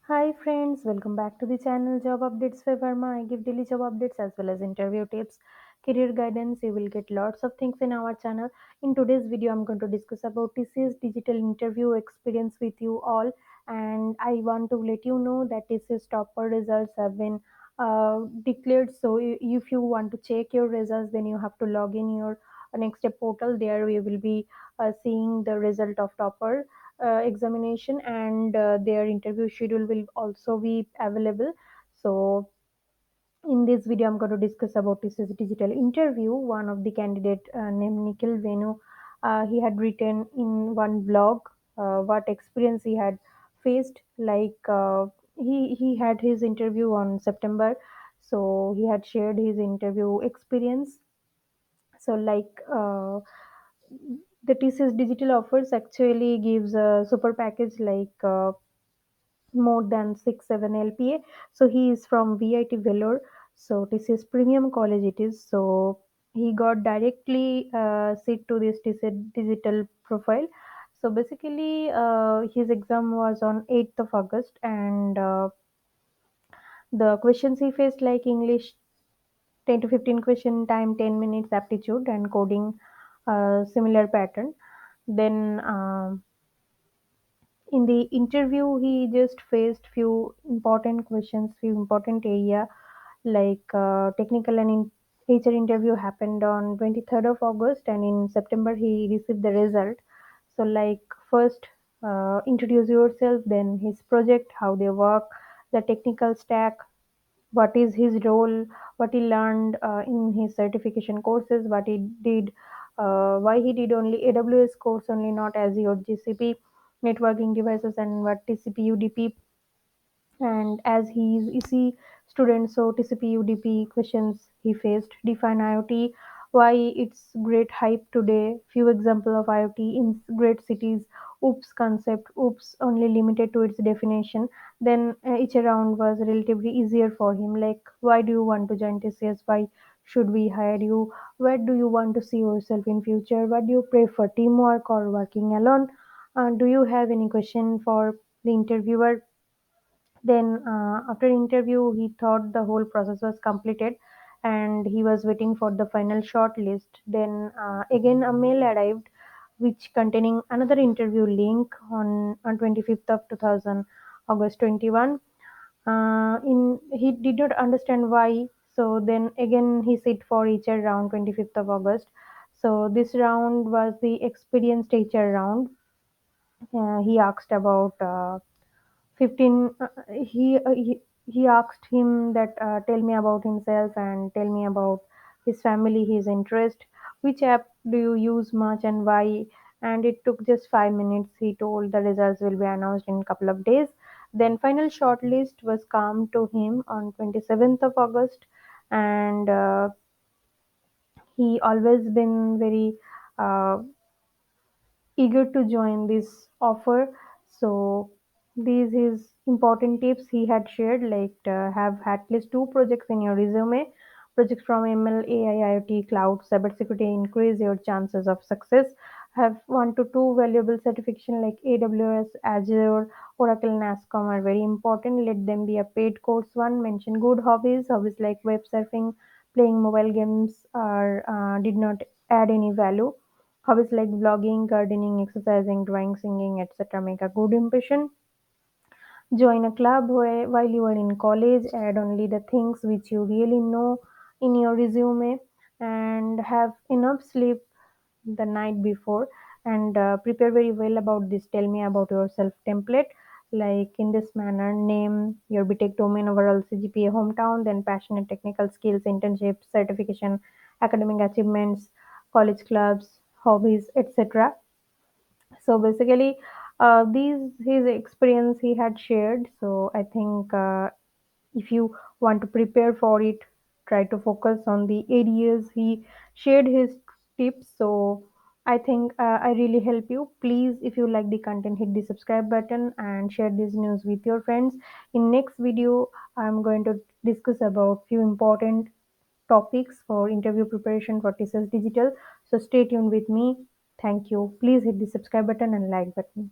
Hi friends, welcome back to the channel Job Updates by Verma. I give daily job updates as well as interview tips, career guidance. You will get lots of things in our channel. In today's video, I'm going to discuss about TCS digital interview experience with you all, and I want to let you know that TCS topper results have been declared. So if you want to check your results, then you have to log in your next step portal. There we will be seeing the result of topper examination, and their interview schedule will also be available. So in this video I'm going to discuss about this is digital interview. One of the candidate named Nikhil Venu, he had written in one blog what experience he had faced, like he had his interview on September, so he had shared his interview experience. So the TCS digital offers actually gives a super package like more than 6 7 LPA. So he is from VIT Vellore. So TCS Premium College it is. So he got directly seat to this TCS digital profile. So basically, his exam was on 8th of August, and the questions he faced like English 10 to 15 question time, 10 minutes aptitude and coding, similar pattern. Then in the interview he just faced few important questions, few important area, like technical and HR interview happened on 23rd of August, and in September he received the result. So like first, introduce yourself, then his project, how they work, the technical stack, what is his role, what he learned in his certification courses, what he did, why he did only AWS course only, not Azure, GCP, networking devices, and what TCP UDP. And as he is EC student, so TCP UDP questions he faced. Define IoT, why it's great hype today, few example of IoT in great cities, oops concept, oops only limited to its definition. Then each round was relatively easier for him, like why do you want to join TCS, why should we hire you, where do you want to see yourself in future, what do you prefer, teamwork or working alone, do you have any question for the interviewer. Then, after interview, he thought the whole process was completed, and he was waiting for the final short list. Then, again, a mail arrived which containing another interview link on 25th of 2000 August 21. In he did not understand why. So then again he sit for HR round 25th of August. So this round was the experienced HR round. He asked about 15 he asked him that tell me about himself and tell me about his family, his interest, which app do you use much and why. And it took just 5 minutes. He told the results will be announced in a couple of days. Then final shortlist was come to him on 27th of August, and he always been very uh, eager to join this offer. So these is important tips he had shared, like have at least two projects in your resume. Projects from ML, AI, IoT, cloud, cybersecurity increase your chances of success. Have one to two valuable certification like AWS, Azure, Oracle, NASCOM are very important. Let them be a paid course one. Mention good hobbies. Hobbies like web surfing, playing mobile games, are did not add any value. Hobbies like vlogging, gardening, exercising, drawing, singing, etc. make a good impression. Join a club while you are in college. Add only the things which you really know in your resume, and have enough sleep the night before, and prepare very well about this tell me about yourself template, like in this manner: name your BTech domain, overall CGPA, hometown, then passionate, technical skills, internships, certification, academic achievements, college clubs, hobbies, etc. So basically, these his experience he had shared. So I think if you want to prepare for it, try to focus on the areas he shared his tips. So I think I really help you. Please, if you like the content, hit the subscribe button and share this news with your friends. In next video, I'm going to discuss about few important topics for interview preparation for TCS Digital. So stay tuned with me. Thank you. Please hit the subscribe button and like button.